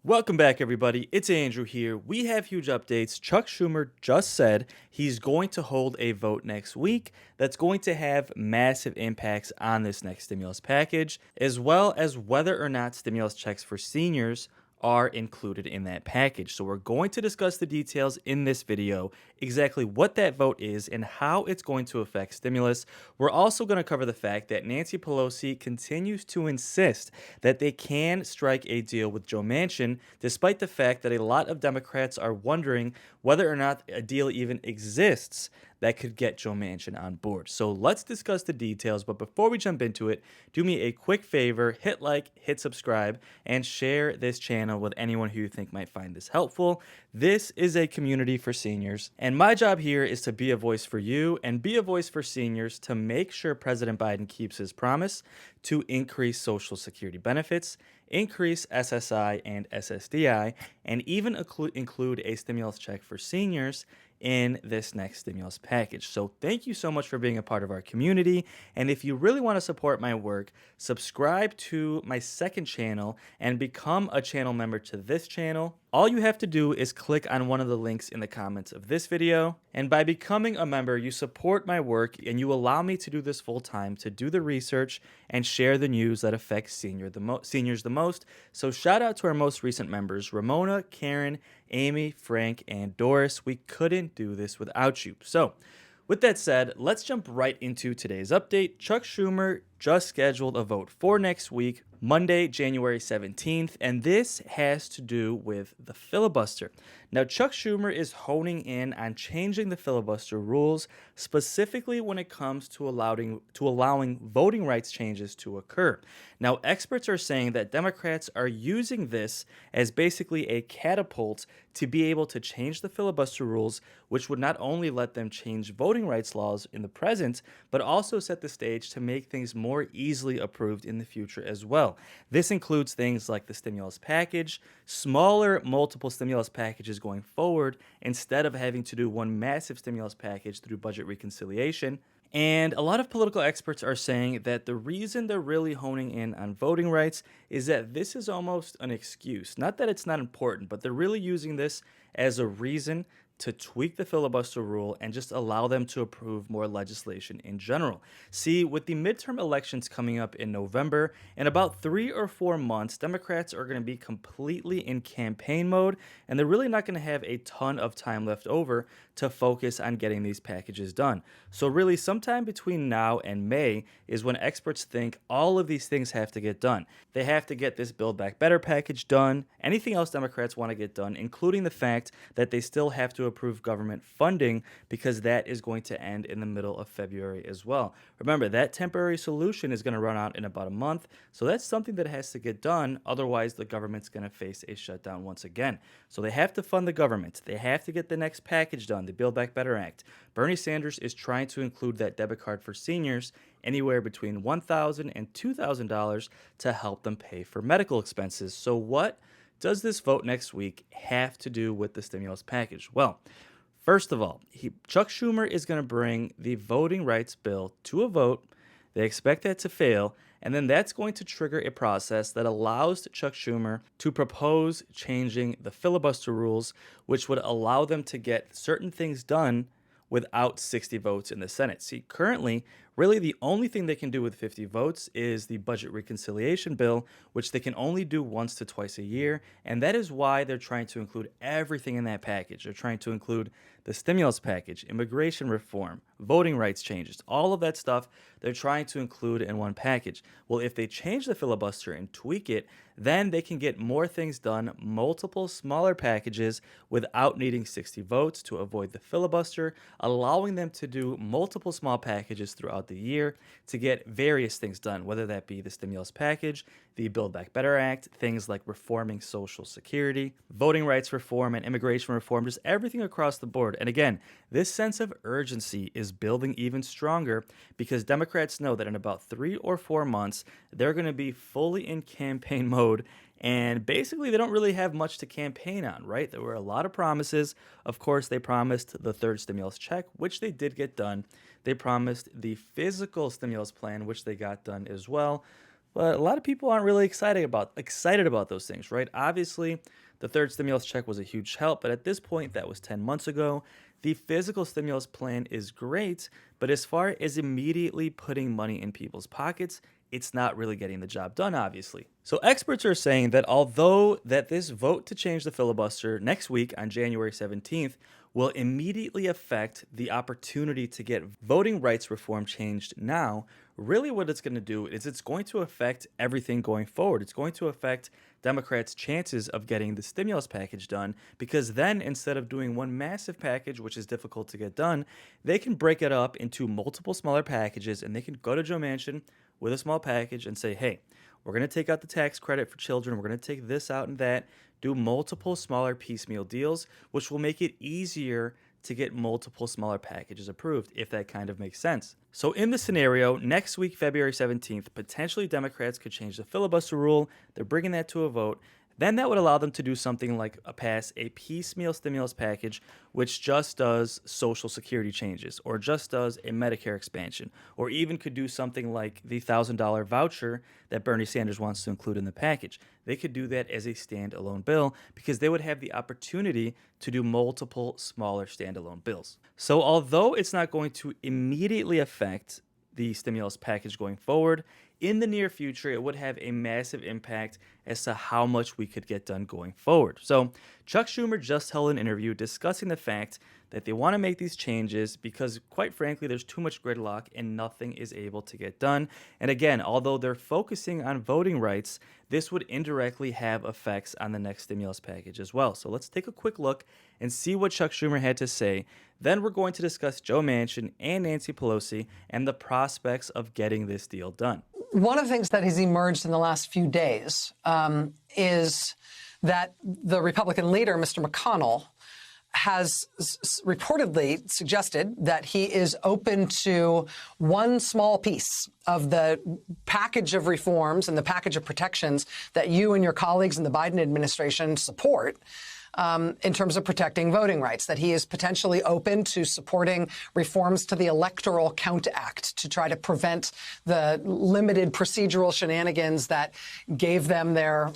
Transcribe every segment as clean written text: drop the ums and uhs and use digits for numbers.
Welcome back, everybody. It's Andrew here. We have huge updates. Chuck Schumer just said he's going to hold a vote next week that's going to have massive impacts on this next stimulus package, as well as whether or not stimulus checks for seniors are included in that package. So, we're going to discuss the details in this video, exactly what that vote is and how it's going to affect stimulus. We're also going to cover the fact that Nancy Pelosi continues to insist that they can strike a deal with Joe Manchin, despite the fact that a lot of Democrats are wondering whether or not a deal even exists that could get Joe Manchin on board. So let's discuss the details. But before we jump into it, do me a quick favor, hit like, hit subscribe, and share this channel with anyone who you think might find this helpful. This is a community for seniors, and my job here is to be a voice for you and be a voice for seniors to make sure President Biden keeps his promise to increase Social Security benefits, increase SSI and SSDI, and even include a stimulus check for seniors in this next stimulus package. So thank you so much for being a part of our community. And if you really want to support my work, subscribe to my second channel and become a channel member to this channel. All you have to do is click on one of the links in the comments of this video. And by becoming a member, you support my work and you allow me to do this full time, to do the research and share the news that affects seniors the most. So shout out to our most recent members, Ramona, Karen, Amy, Frank, and Doris. We couldn't do this without you. So with that said, let's jump right into today's update. Chuck Schumer just scheduled a vote for next week, Monday, January 17th, and this has to do with the filibuster. Now, Chuck Schumer is honing in on changing the filibuster rules, specifically when it comes to allowing voting rights changes to occur. Now, experts are saying that Democrats are using this as basically a catapult to be able to change the filibuster rules, which would not only let them change voting rights laws in the present, but also set the stage to make things more easily approved in the future as well. This includes things like the stimulus package, smaller multiple stimulus packages going forward, instead of having to do one massive stimulus package through budget reconciliation. And a lot of political experts are saying that the reason they're really honing in on voting rights is that this is almost an excuse. Not that it's not important, but they're really using this as a reason to tweak the filibuster rule and just allow them to approve more legislation in general. See, with the midterm elections coming up in November, in about 3 or 4 months, Democrats are going to be completely in campaign mode, and they're really not going to have a ton of time left over to focus on getting these packages done. So really, sometime between now and May is when experts think all of these things have to get done. They have to get this Build Back Better package done, anything else Democrats want to get done, including the fact that they still have to approve government funding, because that is going to end in the middle of February as well. Remember, that temporary solution is going to run out in about a month, so that's something that has to get done. Otherwise, the government's going to face a shutdown once again. So they have to fund the government. They have to get the next package done, the Build Back Better Act. Bernie Sanders is trying to include that debit card for seniors anywhere between $1,000 and $2,000 to help them pay for medical expenses. So what does this vote next week have to do with the stimulus package? Well, first of all, Chuck Schumer is going to bring the voting rights bill to a vote. They expect that to fail, and then that's going to trigger a process that allows Chuck Schumer to propose changing the filibuster rules, which would allow them to get certain things done without 60 votes in the Senate. See, currently, really the only thing they can do with 50 votes is the budget reconciliation bill, which they can only do once to twice a year, and that is why they're trying to include everything in that package. They're trying to include the stimulus package, immigration reform, voting rights changes, all of that stuff they're trying to include in one package. Well, if they change the filibuster and tweak it, then they can get more things done, multiple smaller packages, without needing 60 votes to avoid the filibuster, allowing them to do multiple small packages throughout the year to get various things done, whether that be the stimulus package, the Build Back Better Act, things like reforming Social Security, voting rights reform, and immigration reform, just everything across the board. And again, this sense of urgency is building even stronger because Democrats know that in about 3 or 4 months, they're going to be fully in campaign mode. And basically, they don't really have much to campaign on, right? There were a lot of promises. Of course, they promised the third stimulus check, which they did get done. They promised the physical stimulus plan, which they got done as well. but a lot of people aren't really excited about those things, right? Obviously, the third stimulus check was a huge help, but at this point, that was 10 months ago. The physical stimulus plan is great, but as far as immediately putting money in people's pockets, it's not really getting the job done, obviously. So experts are saying that although that this vote to change the filibuster next week on January 17th will immediately affect the opportunity to get voting rights reform changed now, really what it's going to do is it's going to affect everything going forward. It's going to affect Democrats' chances of getting the stimulus package done because then instead of doing one massive package, which is difficult to get done, they can break it up into multiple smaller packages and they can go to Joe Manchin with a small package and say, hey, we're going to take out the tax credit for children. We're going to take this out and that, do multiple smaller piecemeal deals, which will make it easier to get multiple smaller packages approved, if that kind of makes sense. So in the scenario, next week, February 17th, potentially Democrats could change the filibuster rule. They're bringing that to a vote. Then that would allow them to do something like pass a piecemeal stimulus package, which just does Social Security changes, or just does a Medicare expansion, or even could do something like the $1,000 voucher that Bernie Sanders wants to include in the package. They could do that as a standalone bill because they would have the opportunity to do multiple smaller standalone bills. So although it's not going to immediately affect the stimulus package going forward, in the near future, it would have a massive impact as to how much we could get done going forward. So, Chuck Schumer just held an interview discussing the fact that they want to make these changes because, quite frankly, there's too much gridlock and nothing is able to get done. And again, although they're focusing on voting rights, this would indirectly have effects on the next stimulus package as well. So, let's take a quick look and see what Chuck Schumer had to say. Then we're going to discuss Joe Manchin and Nancy Pelosi and the prospects of getting this deal done. One of the things that has emerged in the last few days is that the Republican leader, Mr. McConnell, has reportedly suggested that he is open to one small piece of the package of reforms and the package of protections that you and your colleagues in the Biden administration support. In terms of protecting voting rights, that he is potentially open to supporting reforms to the Electoral Count Act to try to prevent the limited procedural shenanigans that gave them their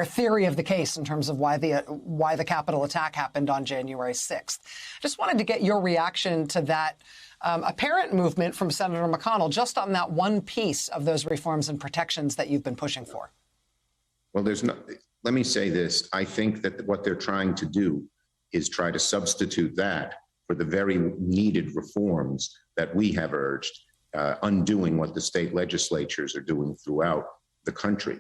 theory of the case in terms of why the Capitol attack happened on January 6th. Just wanted to get your reaction to that apparent movement from Senator McConnell just on that one piece of those reforms and protections that you've been pushing for. Well, let me say this. I think that what they're trying to do is try to substitute that for the very needed reforms that we have urged, undoing what the state legislatures are doing throughout the country.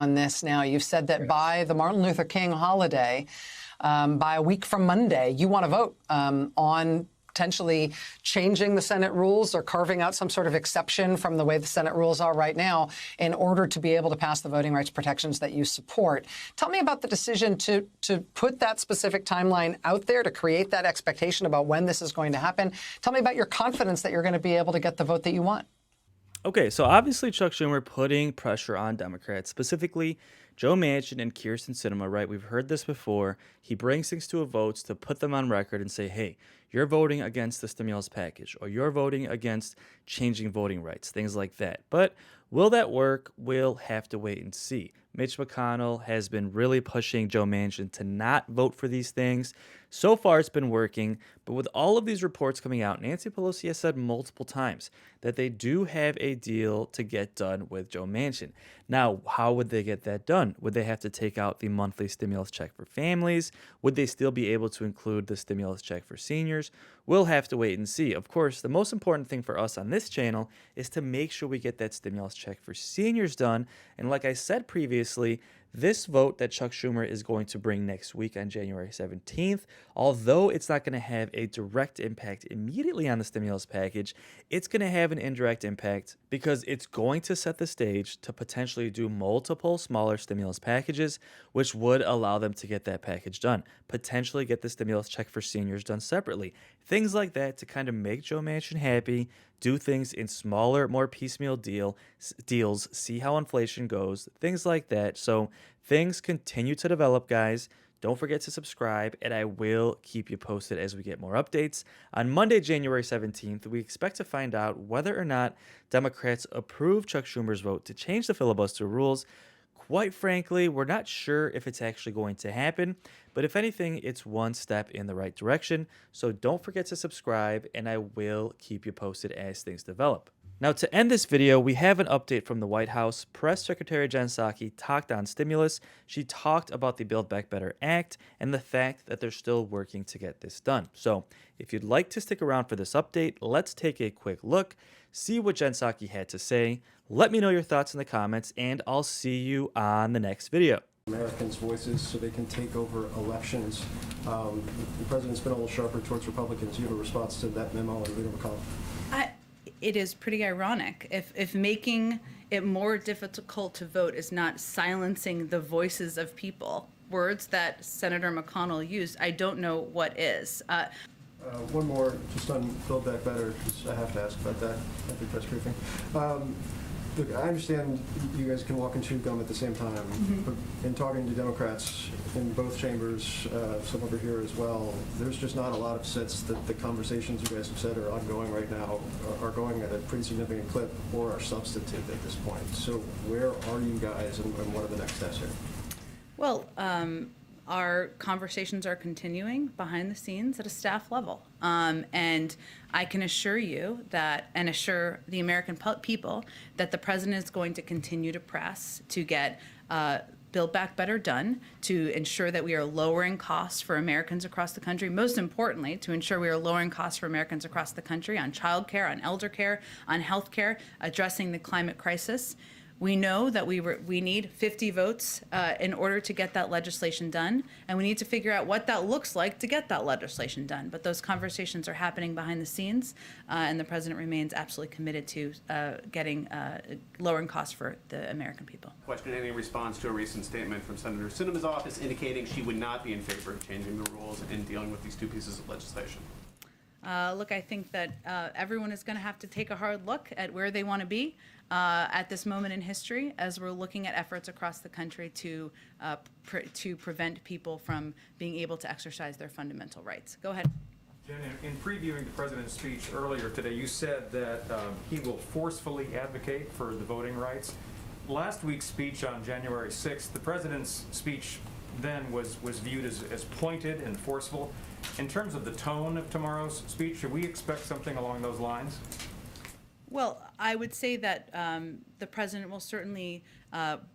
On this now, you've said that by the Martin Luther King holiday, by a week from Monday, you want to vote on potentially changing the Senate rules or carving out some sort of exception from the way the Senate rules are right now in order to be able to pass the voting rights protections that you support. Tell me about the decision to put that specific timeline out there, to create that expectation about when this is going to happen. Tell me about your confidence that you're going to be able to get the vote that you want. Okay, so obviously Chuck Schumer putting pressure on Democrats, specifically Joe Manchin and Kyrsten Sinema, right? We've heard this before. He brings things to a vote to put them on record and say, hey, you're voting against the stimulus package, or you're voting against changing voting rights, things like that. But will that work? We'll have to wait and see. Mitch McConnell has been really pushing Joe Manchin to not vote for these things. So far, it's been working, but with all of these reports coming out, Nancy Pelosi has said multiple times that they do have a deal to get done with Joe Manchin. Now, how would they get that done? Would they have to take out the monthly stimulus check for families? Would they still be able to include the stimulus check for seniors? We'll have to wait and see. Of course, the most important thing for us on this channel is to make sure we get that stimulus check for seniors done. And like I said previously, this vote that Chuck Schumer is going to bring next week on January 17th, although it's not going to have a direct impact immediately on the stimulus package, it's going to have an indirect impact because it's going to set the stage to potentially do multiple smaller stimulus packages, which would allow them to get that package done, potentially get the stimulus check for seniors done separately. Things like that to kind of make Joe Manchin happy, do things in smaller, more piecemeal deals, see how inflation goes, things like that. So things continue to develop, guys. don't forget to subscribe, and I will keep you posted as we get more updates. On Monday, January 17th, we expect to find out whether or not Democrats approve Chuck Schumer's vote to change the filibuster rules. Quite frankly, we're not sure if it's actually going to happen, but if anything, it's one step in the right direction. So don't forget to subscribe, and I will keep you posted as things develop. Now, to end this video, we have an update from the White House. Press Secretary Jen Psaki talked on stimulus. She talked about the Build Back Better Act and the fact that they're still working to get this done. So if you'd like to stick around for this update, let's take a quick look, see what Jen Psaki had to say. Let me know your thoughts in the comments, and I'll see you on the next video. Americans' voices so they can take over elections. The president's been a little sharper towards Republicans. You have a response to that memo and Leader McConnell? It is pretty ironic. If making it more difficult to vote is not silencing the voices of people, words that Senator McConnell used, I don't know what is. One more, just on Build Back Better, because I have to ask about that at the press briefing. Look, I understand you guys can walk and chew gum at the same time, but in talking to Democrats in both chambers, some over here as well, there's just not a lot of sense that the conversations you guys have said are ongoing right now are going at a pretty significant clip or are substantive at this point. So where are you guys and what are the next steps here? Well, our conversations are continuing behind the scenes at a staff level. And I can assure you that, and assure the American people, that the president is going to continue to press to get Build Back Better done, to ensure that we are lowering costs for Americans across the country. Most importantly, to ensure we are lowering costs for Americans across the country on child care, on elder care, on health care, addressing the climate crisis. We know that we need 50 votes in order to get that legislation done, and we need to figure out what that looks like to get that legislation done. But those conversations are happening behind the scenes, and the president remains absolutely committed to lowering costs for the American people. Question: any response to a recent statement from Senator Sinema's office indicating she would not be in favor of changing the rules in dealing with these two pieces of legislation? Look, I think that everyone is going to have to take a hard look at where they want to be at this moment in history, as we're looking at efforts across the country to prevent people from being able to exercise their fundamental rights. Go ahead. Jen, in previewing the president's speech earlier today, you said that he will forcefully advocate for the voting rights. Last week's speech on January 6th, the president's speech then was viewed as pointed and forceful. In terms of the tone of tomorrow's speech, should we expect something along those lines? Well, I would say that the president will certainly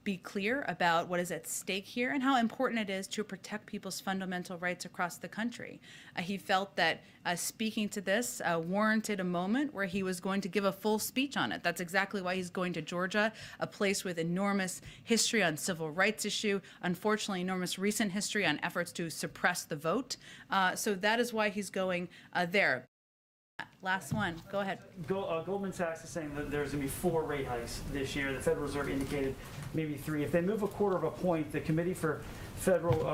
be clear about what is at stake here and how important it is to protect people's fundamental rights across the country. He felt that speaking to this warranted a moment where he was going to give a full speech on it. That's exactly why he's going to Georgia, a place with enormous history on civil rights issue, unfortunately enormous recent history on efforts to suppress the vote. So that is why he's going there. Last one. Go ahead. Goldman Sachs is saying that there's going to be 4 rate hikes this year. The Federal Reserve indicated maybe 3. If they move a quarter of a point, the Committee for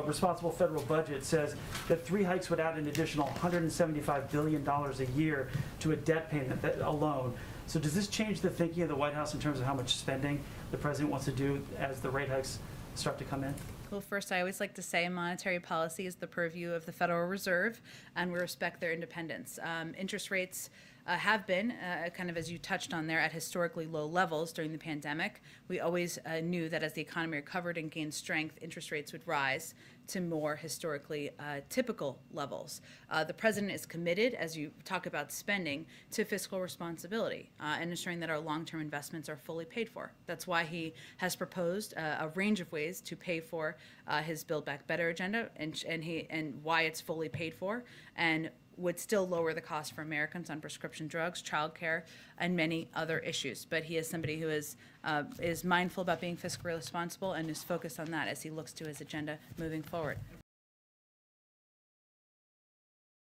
Responsible Federal Budget says that 3 hikes would add an additional $175 billion a year to a debt payment alone. So does this change the thinking of the White House in terms of how much spending the president wants to do as the rate hikes start to come in? Well, first, I always like to say monetary policy is the purview of the Federal Reserve, and we respect their independence. Interest rates have been, kind of as you touched on there, at historically low levels during the pandemic. We always knew that as the economy recovered and gained strength, interest rates would rise to more historically typical levels. The president is committed, as you talk about spending, to fiscal responsibility and ensuring that our long-term investments are fully paid for. That's why he has proposed a range of ways to pay for his Build Back Better agenda, and why it's fully paid for, and would still lower the cost for Americans on prescription drugs, child care, and many other issues. But he is somebody who is mindful about being fiscally responsible and is focused on that as he looks to his agenda moving forward.